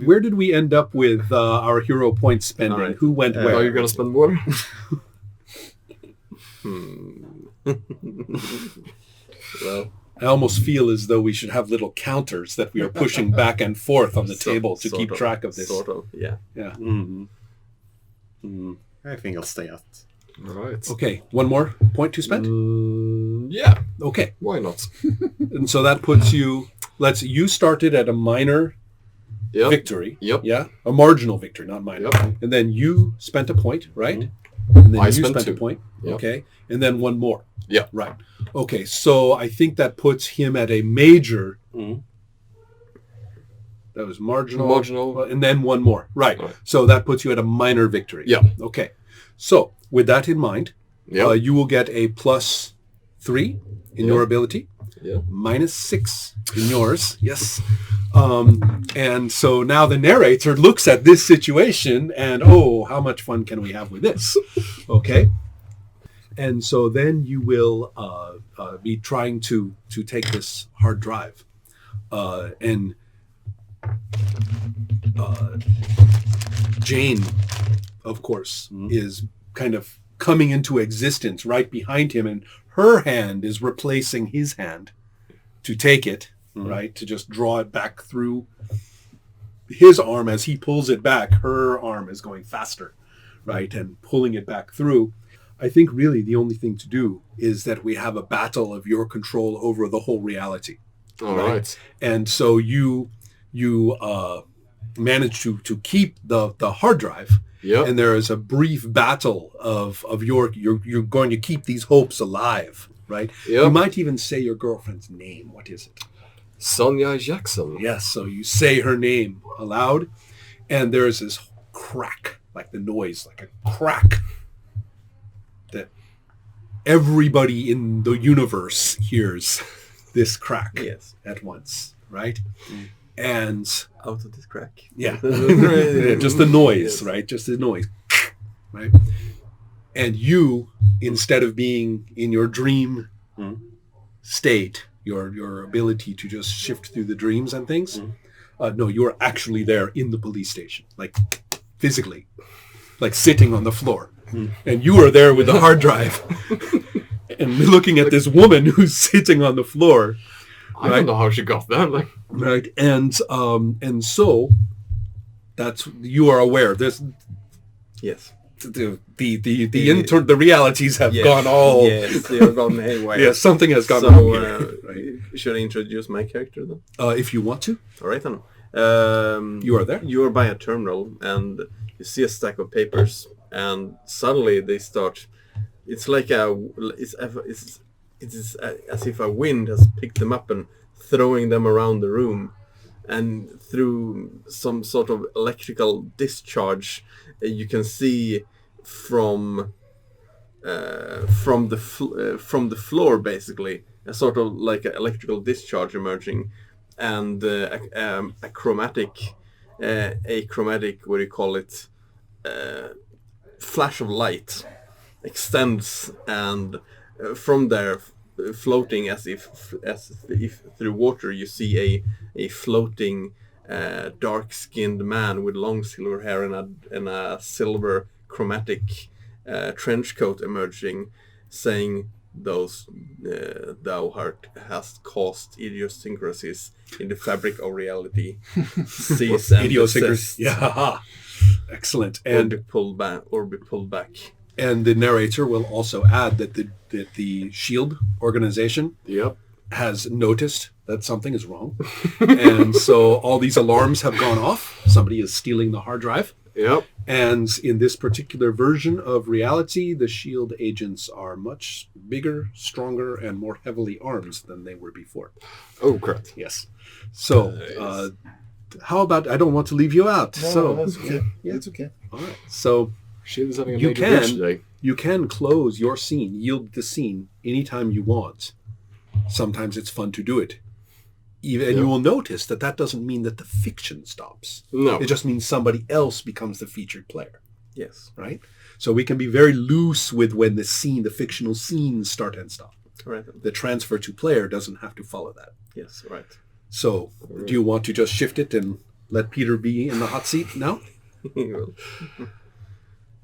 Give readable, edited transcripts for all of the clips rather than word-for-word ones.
where did we end up with our hero point spending? Right. Who went where? Are you going to spend more? Well, I almost feel as though we should have little counters that we are pushing back and forth on the table to keep track of this. Sort of, yeah. Yeah. I think I'll stay at. Right. Okay, one more point to spend? Yeah. Okay. Why not? And so that puts you, you started at a minor victory. Yep. Yeah. A marginal victory, not minor. Yep. And then you spent a point, right? And then I you spent spent a 2. point. Yep. Okay. And then one more. Yeah. Right. Okay. So I think that puts him at a major. That was marginal. And then one more. Right. So that puts you at a minor victory. Yeah. Okay. So with that in mind, you will get a +3 in your ability. Yeah. -6 in yours. Yes. And so now the narrator looks at this situation and, how much fun can we have with this? Okay. And so then you will be trying to take this hard drive. And Jane, of course, is kind of coming into existence right behind him, and her hand is replacing his hand to take it, right? To just draw it back through his arm. As he pulls it back, her arm is going faster, right? And pulling it back through. I think really the only thing to do is that we have a battle of your control over the whole reality. All right. And so you manage to keep the hard drive. Yeah. And there is a brief battle of you're going to keep these hopes alive, right? Yep. You might even say your girlfriend's name. What is it? Sonia Jackson. Yes, so you say her name aloud, and there is this crack, like the noise, like a crack that everybody in the universe hears this crack at once, right? And out of this crack. Yeah. Just the noise, right? Just the noise, right? And you, instead of being in your dream state, your ability to just shift through the dreams and things, no, you're actually there in the police station, like physically, like sitting on the floor. And you are there with the hard drive and looking at this woman who's sitting on the floor. I don't know how she got that. Like, right, and so that's, you are aware. There's the realities have gone all. Yes, they have gone haywire. Yeah, something has gone wrong here. Right? Should I introduce my character then? If you want to. All right then. You are there. You are by a terminal and you see a stack of papers, and suddenly they start. It's like it is as if a wind has picked them up and throwing them around the room, and through some sort of electrical discharge, you can see from the floor basically a sort of like an electrical discharge emerging, and a chromatic what do you call it, flash of light extends, and from there, floating as if through water, you see a floating dark-skinned man with long silver hair and a silver chromatic trench coat emerging, saying, "Those thou hast caused idiosyncrasies in the fabric of reality. Cease and desist." Yeah, excellent. And be pulled back. And the narrator will also add that the SHIELD organization has noticed that something is wrong. And so all these alarms have gone off. Somebody is stealing the hard drive. Yep. And in this particular version of reality, the SHIELD agents are much bigger, stronger, and more heavily armed than they were before. Oh, correct. Yes. So how about, I don't want to leave you out. No, that's okay. Yeah, it's okay. All right. So you can close your scene, yield the scene anytime you want. Sometimes it's fun to do it. And you will notice that doesn't mean that the fiction stops. No. It just means somebody else becomes the featured player. Yes. Right? So we can be very loose with when the fictional scenes start and stop. Right. The transfer to player doesn't have to follow that. Yes, right. So do you want to just shift it and let Peter be in the hot seat now? Well,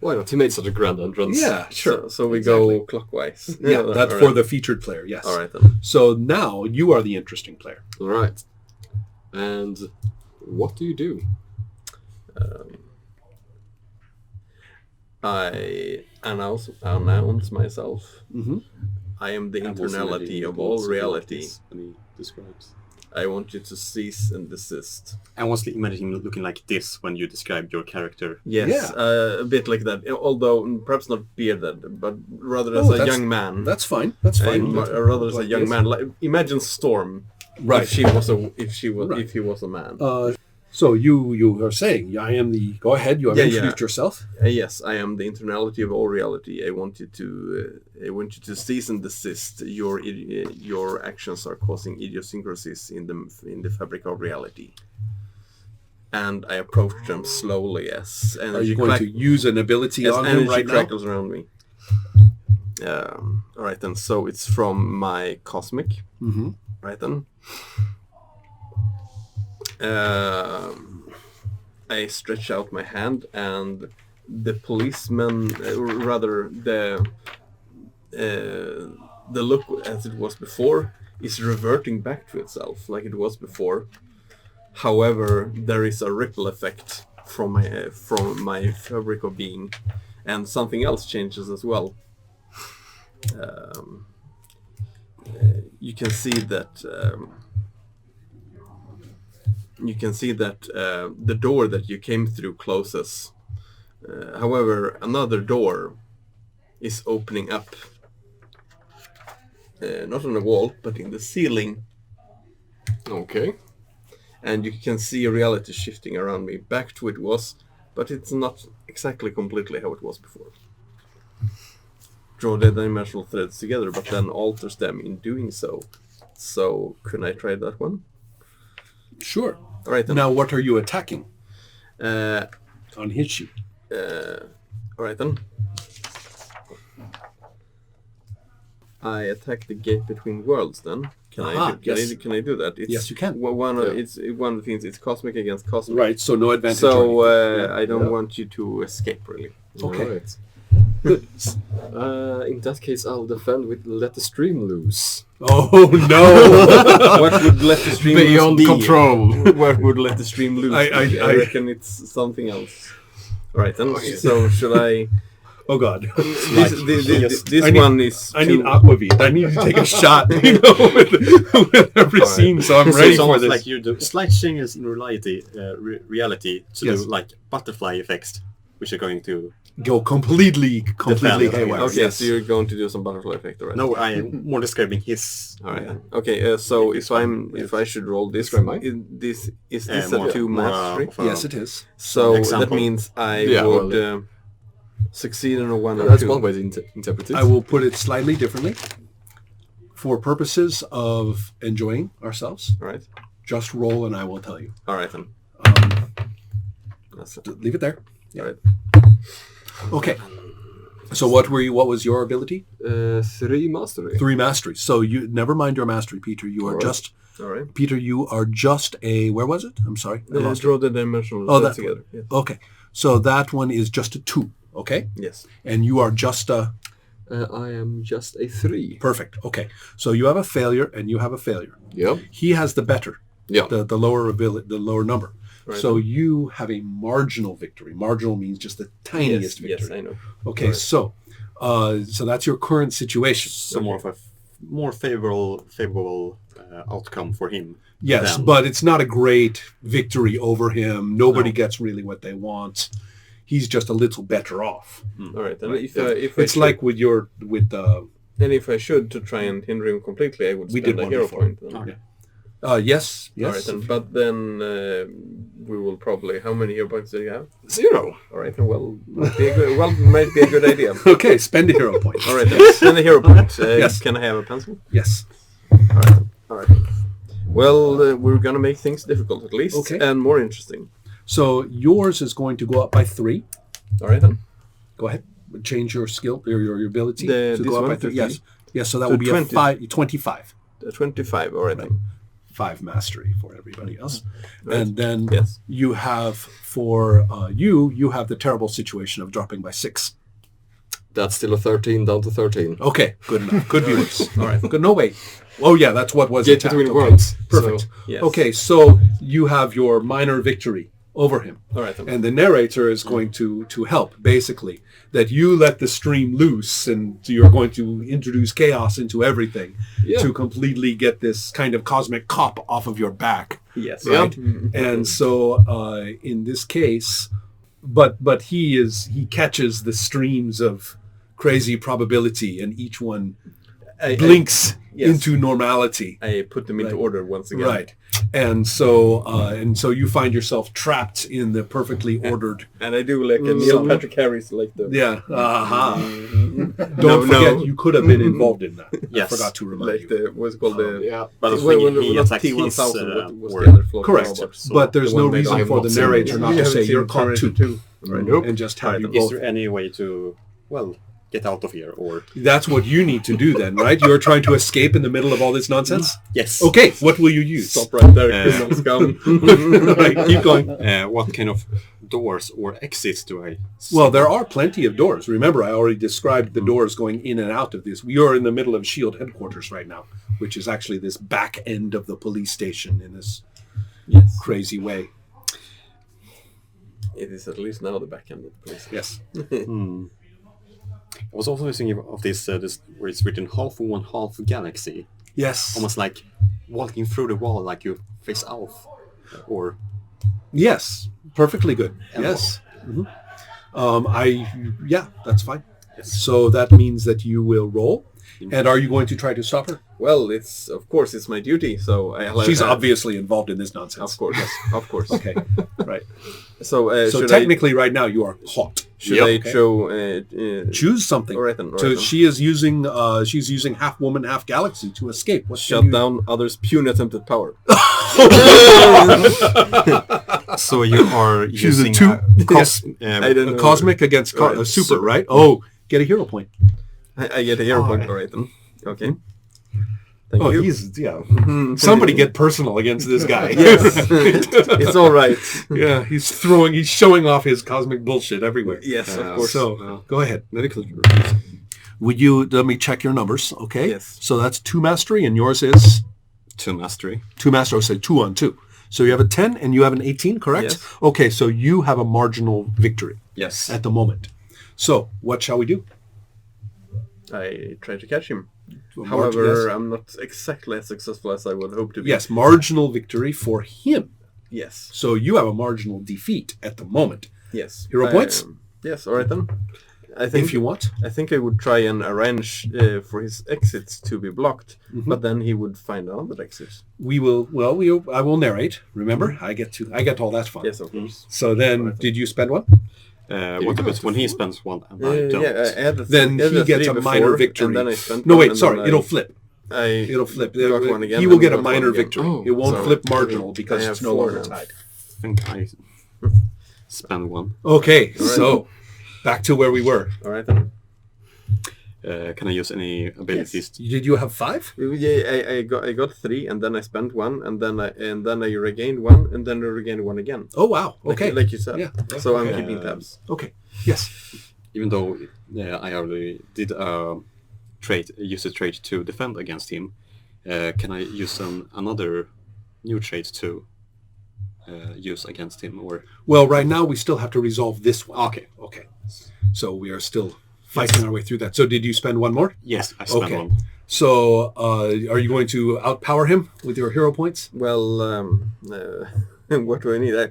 Why not? He made such a grand entrance. Yeah, sure. so we go clockwise. Yeah, that's all for right. the featured player, yes. All right then. So now you are the interesting player. All right. And what do you do? I announce myself. Mm-hmm. I am the And was already internality of in all the reality. Psychedelics, and he describes. I want you to cease and desist. I was imagining him looking like this when you described your character. Yes, Yeah. a bit like that. Although perhaps not bearded, but rather as Oh, a that's- young man. That's fine. That's fine. Rather as a Like young this. man. Like, imagine Storm. Right. If he was a man. So you are saying, I am the... Go ahead. You have introduced yourself. Yes, I am the internality of all reality. I want you to cease and desist. Your actions are causing idiosyncrasies in the fabric of reality. And I approach them slowly as energy. Are you going to use an ability as on him energy right now? crackles around me. All right then. So it's from my cosmic. Mm-hmm. Right then. I stretch out my hand, and the policeman, rather the look as it was before, is reverting back to itself like it was before. However, there is a ripple effect from my fabric of being, and something else changes as well. You can see that. The door that you came through closes. However, another door is opening up. Not on the wall, but in the ceiling. Okay. And you can see reality shifting around me back to it was, but it's not exactly completely how it was before. Draw the dimensional threads together, but then alters them in doing so. So, can I try that one? Sure. All right then. Now, what are you attacking Uh, on his sheet? all right then. I attack the gate between worlds. Then can Aha, yes. Can I do that? It's Yes, you can. It's one of the things. It's cosmic against cosmic. Right, so no advantage. So on anything. I don't want you to escape really. Okay. Alright. In that case, I'll defend with let the stream loose. Oh, no! What would let the stream Beyond loose be? control. What would let the stream loose? I reckon it's something else. All right then. So should I? Oh, God. This I need- one is. I need aquavit. I need to take a shot, with every All right. scene, so I'm So ready it's for almost this. like you do slight changes in reality to Yes. do like butterfly effects, which are going to. Go completely Defend. haywire. Okay, Yes. so you're going to do some butterfly effect, all right? No, I am more describing his. All right. Okay. So if I should roll this, Describe mine? is this more- a 2 more, mastery? Yes, it is. So that example. means I Yeah, would well, succeed in a 1 or That's 2. one way to interpret it. I will put it slightly differently. For purposes of enjoying ourselves, All right. just roll and I will tell you. All right then. That's it. Leave it there. All right. Okay. So what was your ability? 3 mastery. 3 masteries. So you never mind your mastery, Peter. You are All right. just All right. Peter. You are just a. Where was it? I'm sorry. I lost it. Draw the dimensional Oh, threads that together. Yes. Okay. So that one is just a 2. Okay. Yes. And you are just a. I am just a 3. Perfect. Okay. So you have a failure and you have a failure. Yep. He has the better. Yeah. The lower ability, the lower number. Right. So you have a marginal victory. Marginal means just the tiniest Yes, victory. I know. Okay, Right. so that's your current situation. So more of a more favorable outcome for him. Yes, Then. but it's not a great victory over him. Nobody No. gets really what they want. He's just a little better off. All right. And Right. if I It's should, like with and if I should to try and hinder him completely, I would We spend did a one hero before. point. Then. Okay. yes. All right. Then, but then we will probably. How many hero points do you have? 0. All right. Then, might be a good idea. Okay, spend a hero point. All right. Then, spend a hero point. Yes. Can I have a pencil? Yes. All right. All right. Well, we're gonna make things difficult at least, Okay. and more interesting. So yours is going to go up by 3. All right then. Go ahead. Change your skill or your ability This to go up one, by 3. 50? Yes. Yes. So that So will be 20. 25. 25. All right Right. then. 5 mastery for everybody else. And then Yes. you have for you have the terrible situation of dropping by 6. That's still a 13 down to 13. Okay, good enough. Could be worse. All right. Good. No, wait. Oh, yeah, that's what was Get attacked. between Okay, worlds. perfect. So, Yes. Okay, so you have your minor victory over him. All right. Then. And the narrator is going to help, basically, that you let the stream loose and you're going to introduce chaos into everything to completely get this kind of cosmic cop off of your back. Yes. Right? And so in this case, but he catches the streams of crazy probability and each one blinks into normality. I put them into order once again. Right. And so you find yourself trapped in the perfectly ordered. And I do like a Neil Patrick Harris, like the Yeah. Aha. Don't forget, you could have been involved in that. Yes. I forgot to remind like you. the what's it called the yeah. But I was when thinking he not attacked his, T1000, what was or- the other floating Correct. robot? So But there's the no one they reason don't for the have not narrator seen. not We to haven't say seen you're caught Terminator too. 2 right Nope. And just have you Is both. there any way to, well, get out of here? Or That's what you need to do then, right? You're trying to escape in the middle of all this nonsense? yes. Okay, what will you use? Stop right there, Uh, criminal scum. Right, keep going. What kind of doors or exits do I see? Well, there are plenty of doors. Remember, I already described the doors going in and out of this. We are in the middle of S.H.I.E.L.D. headquarters right now, which is actually this back end of the police station in this crazy way. It is at least now the back end of the place. Yes. I was also thinking of this, this where it's written half one, half galaxy. Yes. Almost like walking through the wall like you face off. Or Yes. Perfectly good. Yes. Yeah, that's fine. Yes. So that means that you will roll. And are you going to try to stop her? Well, of course it's my duty, so She's obviously involved in this nonsense. Of course, yes, of course. Okay. Right. So, So should technically right now you are caught. should I show? Choose something. All right then. So she is using she's using half woman, half galaxy to escape. What Shut down others' puny attempted power. so you are She's a using two- I don't know. Cosmic against Right. super, right? Oh, get a hero point. I get a hero point. All right then. Okay. Thank Oh, you. he's somebody get personal against this guy. Yes, it's all right. Yeah, he's showing off his cosmic bullshit everywhere. Yes, of course. So go ahead. Would you let me check your numbers? Okay. Yes. So that's 2 mastery, and yours is 2 mastery. 2 mastery. So 2 on 2. So you have a 10 and you have an 18, correct? Yes. Okay. So you have a marginal victory Yes. at the moment. So what shall we do? I try to catch him. Yes. However, I'm not exactly as successful as I would hope to be. Yes, marginal victory for him. Yes. So you have a marginal defeat at the moment. Yes. Hero points? Yes. All right then. I think If you want. I think I would try and arrange for his exits to be blocked, but then he would find another exit. We will. Well, I will narrate. Remember, I get all that fun. Yes, of course. So then, did you spend one? What happens when he spends one and I don't? I had a Then I had he gets 3 a minor before, victory. And then I spent No, one, wait, and sorry. then It'll flip. It'll flip. got one again, He will and get a got one minor again. victory. Oh, It won't so- flip marginal because I have it's no 4 longer now. tied. I think I spend one. Okay, All right. so back to where we were. All right then. Can I use any abilities? Did you have 5? Yeah, I got 3, and then I spent 1, and then I regained 1, and then I regained 1 again. Oh wow. Okay. Like you said. Yeah. So I'm keeping tabs. Okay. Yes. Even though I already did use a trait to defend against him, can I use another new trait to use against him? Or Well, right now we still have to resolve this one. Okay. Okay. So we are still fighting our way through that. So did you spend 1 more? yes, I spend Okay. one. So are you going to outpower him with your hero points? Well, what do I need? I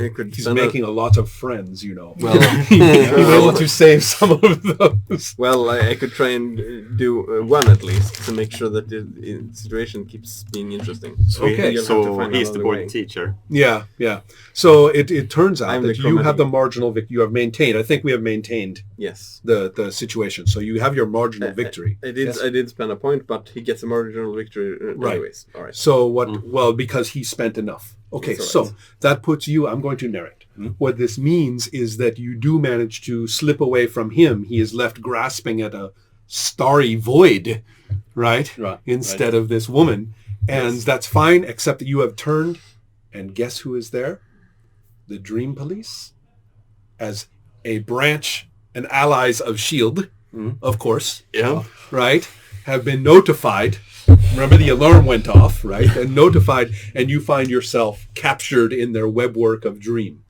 could He's spend making a lot of friends, you know. Well, you may want to save some of those. well, I could try and do 1 at least to make sure that the situation keeps being interesting. So, Okay. You'll have to so find he's the another board way. teacher. Yeah, yeah. So it turns out I'm that the you have chromatic. the marginal victory. You have maintained. I think we have maintained Yes. the situation. So you have your marginal victory. I did. Yes. I did spend a point, but he gets a marginal victory Right. anyways. All right. So what? Well, because he spent enough. Okay, That's so all right. that puts you. I'm going to narrate. What this means is that you do manage to slip away from him. He is left grasping at a starry void, right? Right, Instead of this woman, And that's fine, except that you have turned, and guess who is there? The Dream Police, as a branch and allies of S.H.I.E.L.D., of course, Yeah. right, have been notified. Remember, the alarm went off, right, and notified, and you find yourself captured in their webwork of Dream.